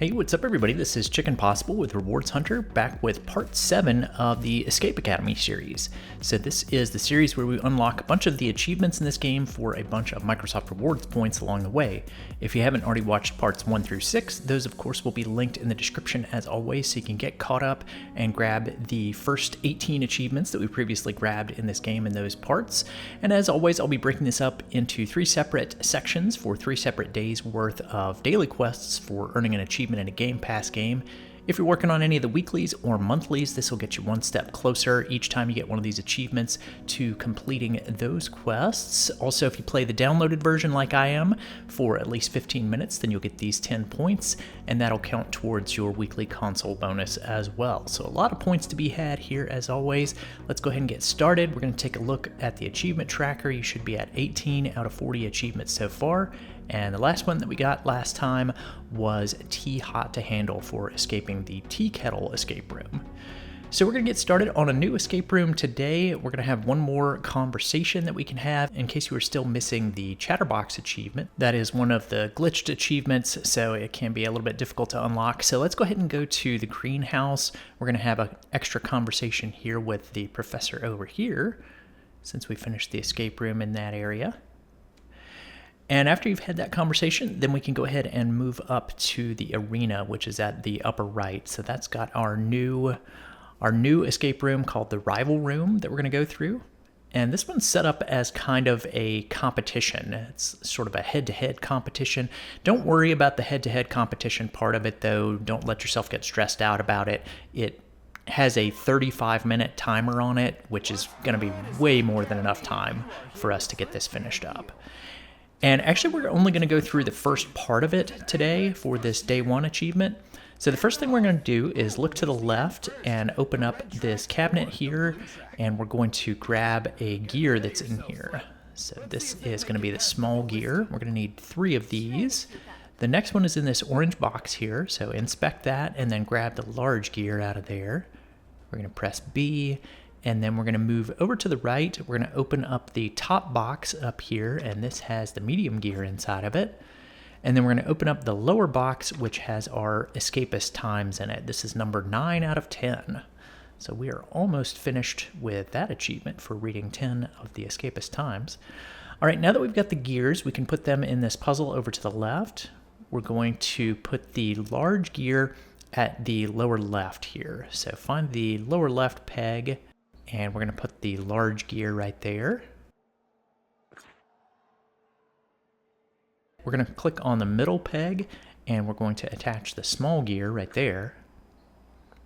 Hey, what's up everybody? This is Chicken Possible with Rewards Hunter, back with part 7 of the Escape Academy series. So this is the series where we unlock a bunch of the achievements in this game for a bunch of Microsoft Rewards points along the way. If you haven't already watched parts 1 through 6, those of course will be linked in the description as always, so you can get caught up and grab the first 18 achievements that we previously grabbed in this game in those parts. And as always, I'll be breaking this up into 3 separate sections for 3 separate days worth of daily quests for earning an achievement in a Game Pass game. If you're working on any of the weeklies or monthlies, this will get you one step closer each time you get one of these achievements to completing those quests. Also, if you play the downloaded version like I am for at least 15 minutes, then you'll get these 10 points, and that'll count towards your weekly console bonus as well. So a lot of points to be had here as always. Let's go ahead and get started. We're going to take a look at the achievement tracker. You should be at 18 out of 40 achievements so far. And the last one that we got last time was Tea Hot to Handle for escaping the Tea Kettle escape room. So we're going to get started on a new escape room today. We're going to have one more conversation that we can have in case you were still missing the Chatterbox achievement. That is one of the glitched achievements, so it can be a little bit difficult to unlock. So let's go ahead and go to the greenhouse. We're going to have an extra conversation here with the professor over here, since we finished the escape room in that area. And after you've had that conversation, then we can go ahead and move up to the arena, which is at the upper right. So that's got our new escape room called the Rival Room that we're going to go through. And this one's set up as kind of a competition. It's sort of a head-to-head competition. Don't worry about the head-to-head competition part of it, though. Don't let yourself get stressed out about it. It has a 35-minute timer on it, which is going to be way more than enough time for us to get this finished up. And actually, we're only going to go through the first part of it today for this day 1 achievement. So the first thing we're going to do is look to the left and open up this cabinet here, and we're going to grab a gear that's in here. So this is going to be the small gear. We're going to need 3 of these. The next one is in this orange box here, so inspect that and then grab the large gear out of there. We're going to press B. And then we're going to move over to the right. We're going to open up the top box up here, and this has the medium gear inside of it. And then we're going to open up the lower box, which has our escapist times in it. This is number 9 out of 10. So we are almost finished with that achievement for reading 10 of the escapist times. All right, now that we've got the gears, we can put them in this puzzle over to the left. We're going to put the large gear at the lower left here. So find the lower left peg, and we're going to put the large gear right there. We're going to click on the middle peg, and we're going to attach the small gear right there.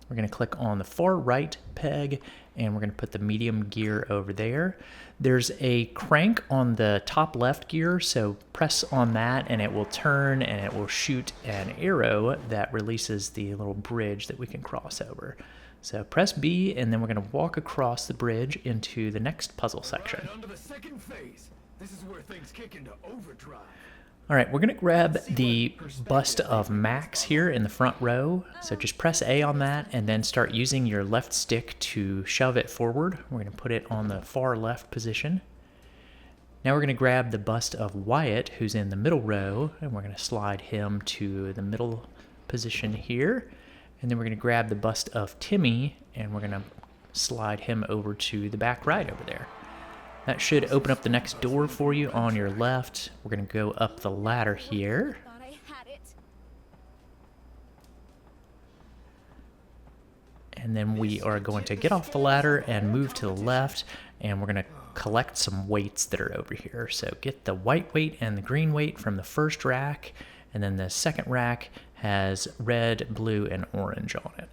We're going to click on the far right peg, and we're going to put the medium gear over there. There's a crank on the top left gear, so press on that and it will turn and it will shoot an arrow that releases the little bridge that we can cross over. So press B, and then we're going to walk across the bridge into the next puzzle section. On to the second phase. This is where things kick into overdrive. All right, we're going to grab the bust of Max here in the front row. So just press A on that and then start using your left stick to shove it forward. We're going to put it on the far left position. Now we're going to grab the bust of Wyatt, who's in the middle row, and we're going to slide him to the middle position here. And then we're going to grab the bust of Timmy, and we're going to slide him over to the back right over there. That should open up the next door for you on your left. We're going to go up the ladder here. And then we are going to get off the ladder and move to the left, and we're going to collect some weights that are over here. So get the white weight and the green weight from the first rack, and then the second rack has red, blue, and orange on it.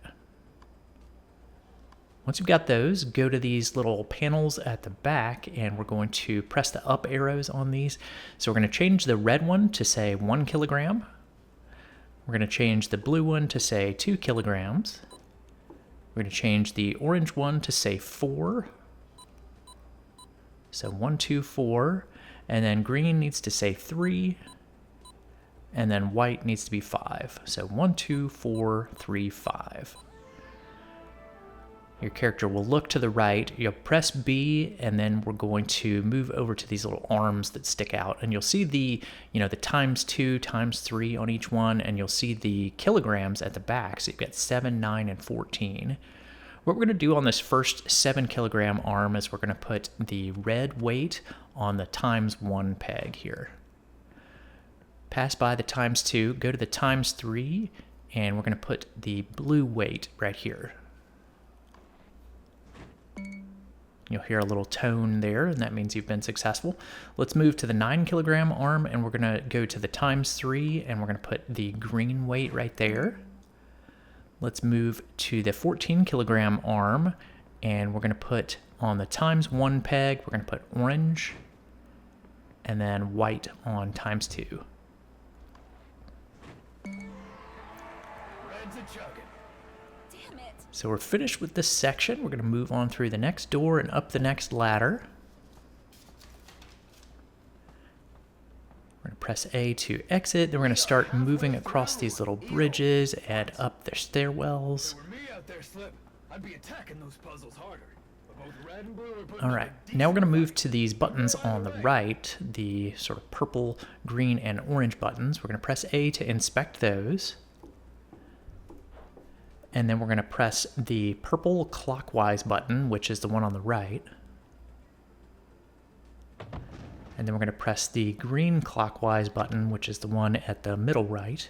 Once you've got those, go to these little panels at the back, and we're going to press the up arrows on these. So we're going to change the red one to say 1 kilogram. We're going to change the blue one to say 2 kilograms. We're going to change the orange one to say 4. So 1, 2, 4. And then green needs to say 3. And then white needs to be 5. So 1, 2, 4, 3, 5. Your character will look to the right, you'll press B, and then we're going to move over to these little arms that stick out, and you'll see the, the ×2, ×3 on each one, and you'll see the kilograms at the back. So you've got 7, 9, and 14. What we're going to do on this first 7 kilogram arm is we're going to put the red weight on the ×1 peg here. Pass by the ×2, go to the ×3, and we're going to put the blue weight right here. You'll hear a little tone there, and that means you've been successful. Let's move to the 9 kilogram arm, and we're going to go to the ×3, and we're going to put the green weight right there. Let's move to the 14 kilogram arm, and we're going to put on the ×1 peg, we're going to put orange, and then white on ×2. So we're finished with this section. We're going to move on through the next door and up the next ladder. We're going to press A to exit. Then we're going to start moving across these little bridges and up their stairwells. All right, now we're going to move to these buttons on the right, the sort of purple, green, and orange buttons. We're going to press A to inspect those. And then we're going to press the purple clockwise button, which is the one on the right. And then we're going to press the green clockwise button, which is the one at the middle right.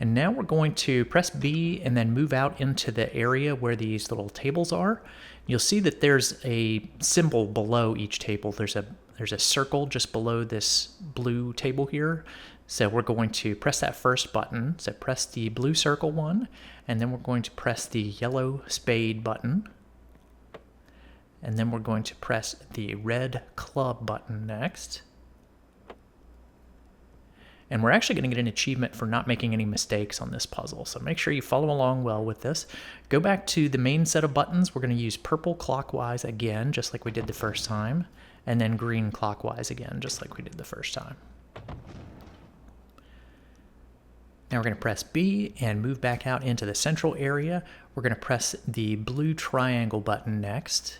And now we're going to press B and then move out into the area where these little tables are. You'll see that there's a symbol below each table. There's a circle just below this blue table here. So we're going to press that first button. So press the blue circle one, and then we're going to press the yellow spade button. And then we're going to press the red club button next. And we're actually going to get an achievement for not making any mistakes on this puzzle. So make sure you follow along well with this. Go back to the main set of buttons. We're going to use purple clockwise again, just like we did the first time. And then green clockwise again, just like we did the first time. Now we're going to press B and move back out into the central area. We're going to press the blue triangle button next.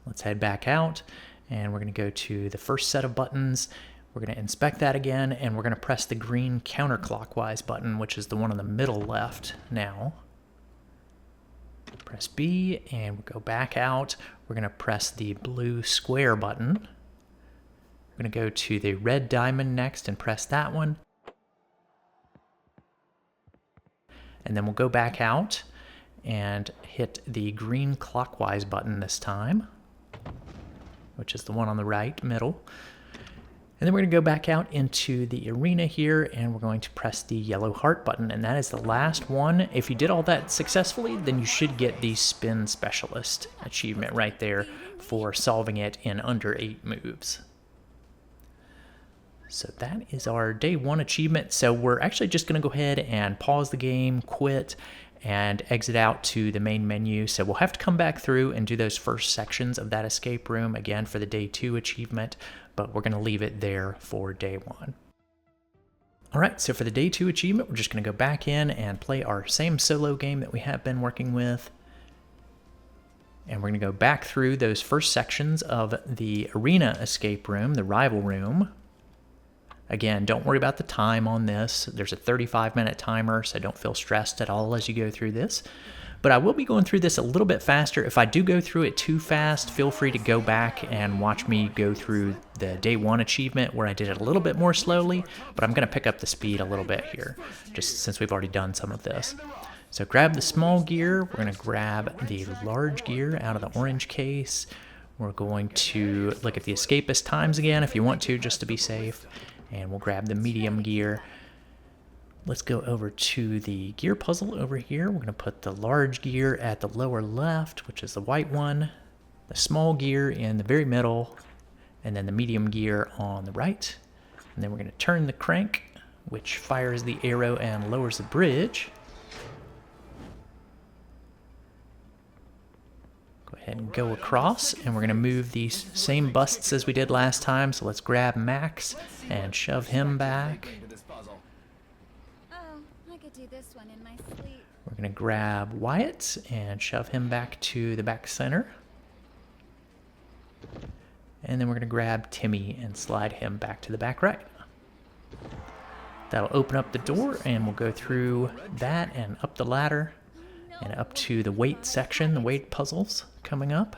Let's head back out, and we're going to go to the first set of buttons. We're going to inspect that again, and we're going to press the green counterclockwise button, which is the one on the middle left now. Press B, and we'll go back out. We're going to press the blue square button. We're going to go to the red diamond next and press that one. And then we'll go back out and hit the green clockwise button this time, which is the one on the right, middle. And then we're going to go back out into the arena here, and we're going to press the yellow heart button, and that is the last one. If you did all that successfully, then you should get the Spin Specialist achievement right there for solving it in under 8 moves. So that is our day 1 achievement. So we're actually just going to go ahead and pause the game, quit, and exit out to the main menu. So we'll have to come back through and do those first sections of that escape room again for the day 2 achievement, but we're going to leave it there for day 1. All right, so for the day 2 achievement, we're just going to go back in and play our same solo game that we have been working with. And we're going to go back through those first sections of the arena escape room, the rival room. Again, don't worry about the time on this. There's a 35-minute timer, so don't feel stressed at all as you go through this. But I will be going through this a little bit faster. If I do go through it too fast, feel free to go back and watch me go through the day 1 achievement where I did it a little bit more slowly, but I'm going to pick up the speed a little bit here, just since we've already done some of this. So grab the small gear. We're going to grab the large gear out of the orange case. We're going to look at the escapist times again if you want to, just to be safe. And we'll grab the medium gear. Let's go over to the gear puzzle over here. We're going to put the large gear at the lower left, which is the white one, the small gear in the very middle, and then the medium gear on the right. And then we're going to turn the crank, which fires the arrow and lowers the bridge. Go ahead and go across, and we're going to move these same busts as we did last time. So let's grab Max and shove him back. do this one in my sleep. We're going to grab Wyatt and shove him back to the back center. And then we're going to grab Timmy and slide him back to the back right. That'll open up the door, and we'll go through that and up the ladder and up to the weight section, the weight puzzles coming up.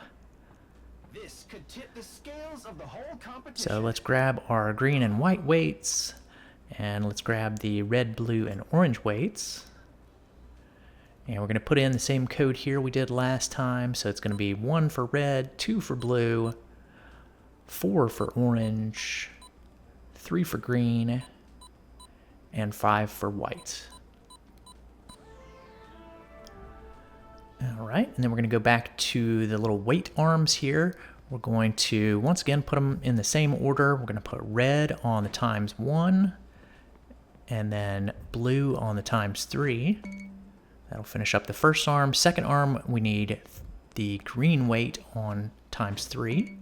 This could tip the scales of the whole competition. So let's grab our green and white weights, and let's grab the red, blue, and orange weights. And we're going to put in the same code here we did last time. So it's going to be 1 for red, 2 for blue, 4 for orange, 3 for green, and 5 for white. All right, and then we're going to go back to the little weight arms here. We're going to, once again, put them in the same order. We're going to put red on the ×1, and then blue on the ×3. That'll finish up the first arm. Second arm, we need the green weight on ×3.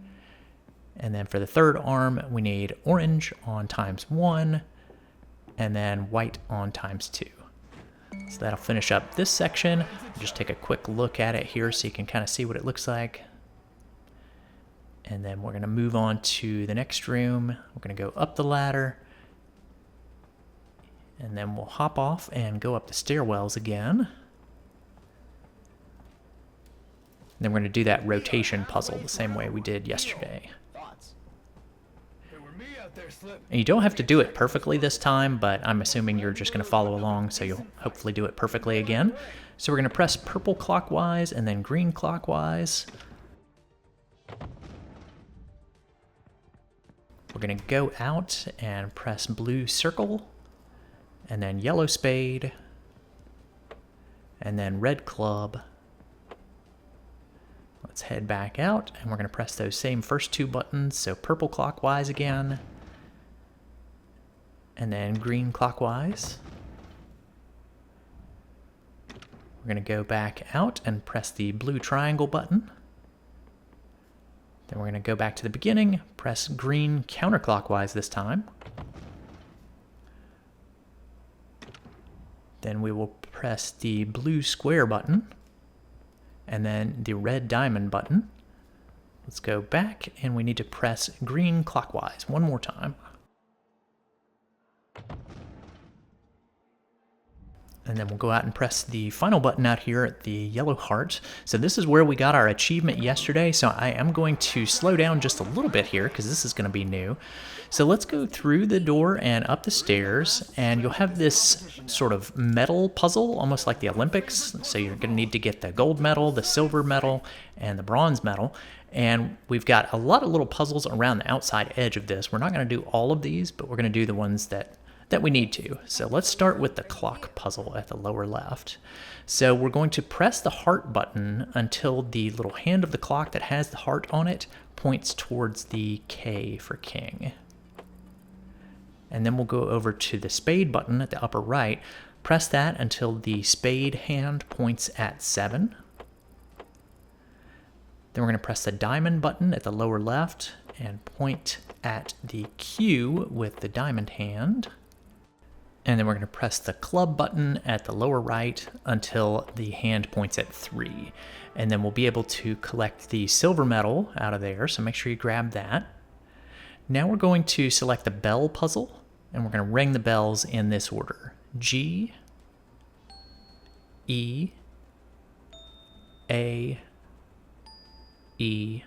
And then for the third arm, we need orange on ×1, and then white on ×2. So that'll finish up this section. Just take a quick look at it here so you can kind of see what it looks like. And then we're going to move on to the next room. We're going to go up the ladder. And then we'll hop off and go up the stairwells again. And then we're going to do that rotation puzzle the same way we did yesterday. And you don't have to do it perfectly this time, but I'm assuming you're just going to follow along, so you'll hopefully do it perfectly again. So we're going to press purple clockwise and then green clockwise. We're going to go out and press blue circle, and then yellow spade, and then red club. Let's head back out, and we're going to press those same first 2 buttons. So purple clockwise again, and then green clockwise. We're going to go back out and press the blue triangle button. Then we're going to go back to the beginning, press green counterclockwise this time. Then we will press the blue square button, and then the red diamond button. Let's go back, and we need to press green clockwise one more time. And then we'll go out and press the final button out here at the yellow heart. So this is where we got our achievement yesterday. So I am going to slow down just a little bit here because this is going to be new. So let's go through the door and up the stairs, and you'll have this sort of medal puzzle, almost like the Olympics. So you're going to need to get the gold medal, the silver medal, and the bronze medal. And we've got a lot of little puzzles around the outside edge of this. We're not going to do all of these, but we're going to do the ones that we need to. So let's start with the clock puzzle at the lower left. So we're going to press the heart button until the little hand of the clock that has the heart on it points towards the K for king. And then we'll go over to the spade button at the upper right. Press that until the spade hand points at 7. Then we're going to press the diamond button at the lower left and point at the Q with the diamond hand. And then we're going to press the club button at the lower right until the hand points at 3. And then we'll be able to collect the silver medal out of there, so make sure you grab that. Now we're going to select the bell puzzle, and we're going to ring the bells in this order. G, E, A, E,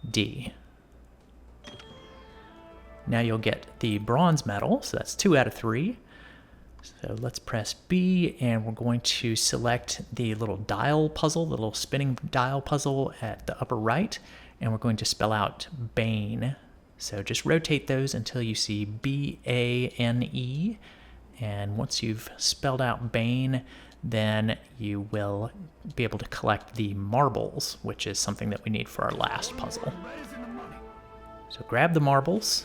D. Now you'll get the bronze medal, so that's 2 out of 3. So let's press B, and we're going to select the little dial puzzle, the little spinning dial puzzle at the upper right, and we're going to spell out Bane. So just rotate those until you see B-A-N-E, and once you've spelled out Bane, then you will be able to collect the marbles, which is something that we need for our last puzzle. So grab the marbles.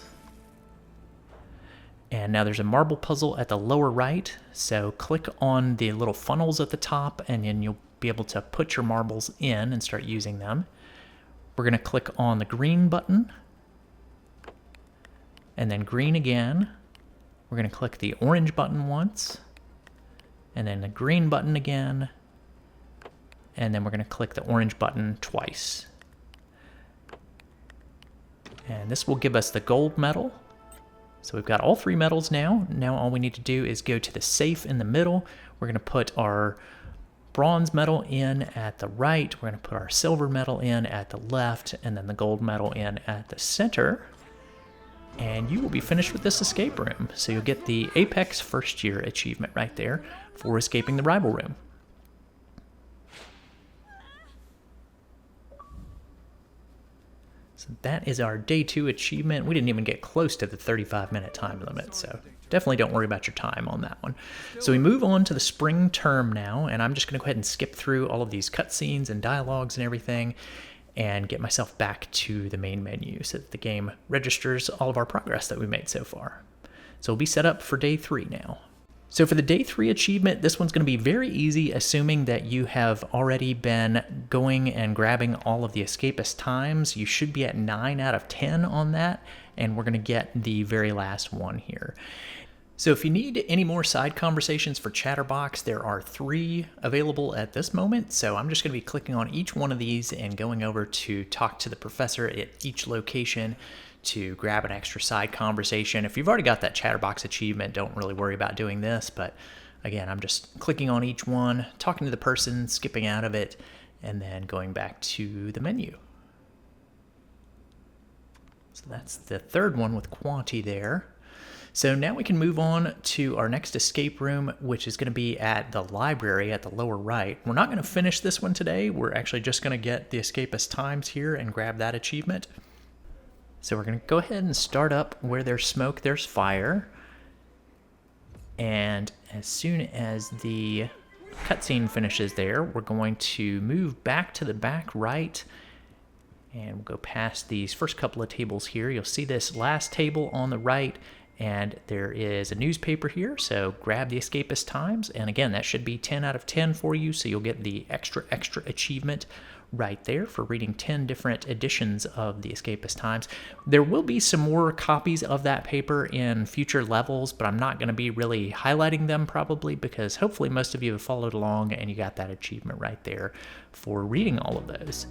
And now there's a marble puzzle at the lower right, so click on the little funnels at the top, and then you'll be able to put your marbles in and start using them. We're going to click on the green button, and then green again. We're going to click the orange button once, and then the green button again, and then we're going to click the orange button twice. And this will give us the gold medal. So we've got all 3 medals now. Now all we need to do is go to the safe in the middle. We're going to put our bronze medal in at the right. We're going to put our silver medal in at the left, and then the gold medal in at the center. And you will be finished with this escape room. So you'll get the Apex First Year achievement right there for escaping the rival room. So that is our day 2 achievement. We didn't even get close to the 35-minute time limit, so definitely don't worry about your time on that one. So we move on to the spring term now, and I'm just going to go ahead and skip through all of these cutscenes and dialogues and everything and get myself back to the main menu so that the game registers all of our progress that we made so far. So we'll be set up for day 3 now. So for the day 3 achievement, this one's going to be very easy, assuming that you have already been going and grabbing all of the escapist times. You should be at 9 out of 10 on that, and we're going to get the very last one here. So if you need any more side conversations for Chatterbox, there are 3 available at this moment. So I'm just going to be clicking on each one of these and going over to talk to the professor at each location to grab an extra side conversation. If you've already got that Chatterbox achievement, don't really worry about doing this. But again, I'm just clicking on each one, talking to the person, skipping out of it, and then going back to the menu. So that's the 3rd one with Quanti there. So now we can move on to our next escape room, which is going to be at the library at the lower right. We're not going to finish this one today. We're actually just going to get the escapist times here and grab that achievement. So we're going to go ahead and start up where there's smoke, there's fire. And as soon as the cutscene finishes there, we're going to move back to the back right. And we'll go past these first couple of tables here. You'll see this last table on the right. And there is a newspaper here, so grab the escapist times. And again, that should be 10 out of 10 for you, so you'll get the extra achievement right there for reading 10 different editions of the escapist times. There will be some more copies of that paper in future levels, but I'm not going to be really highlighting them probably because hopefully most of you have followed along and you got that achievement right there for reading all of those.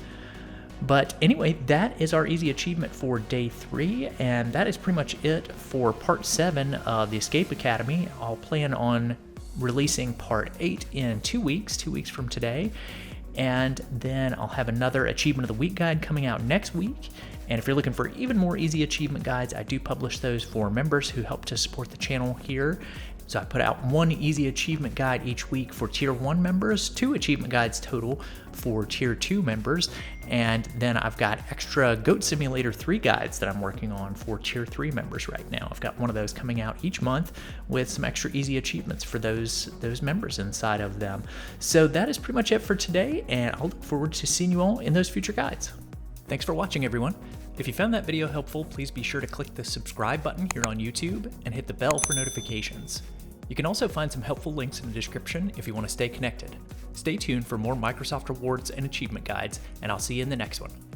But anyway, that is our easy achievement for day 3, and that is pretty much it for part 7 of the Escape Academy. I'll plan on releasing part 8 in 2 weeks from today, and then I'll have another Achievement of the Week guide coming out next week. And if you're looking for even more easy achievement guides, I do publish those for members who help to support the channel here. So I put out 1 easy achievement guide each week for Tier 1 members, 2 achievement guides total for Tier 2 members, and then I've got extra Goat Simulator 3 guides that I'm working on for Tier 3 members right now. I've got one of those coming out each month with some extra easy achievements for those members inside of them. So that is pretty much it for today, and I'll look forward to seeing you all in those future guides. Thanks for watching, everyone. If you found that video helpful, please be sure to click the subscribe button here on YouTube and hit the bell for notifications. You can also find some helpful links in the description if you want to stay connected. Stay tuned for more Microsoft rewards and achievement guides, and I'll see you in the next one.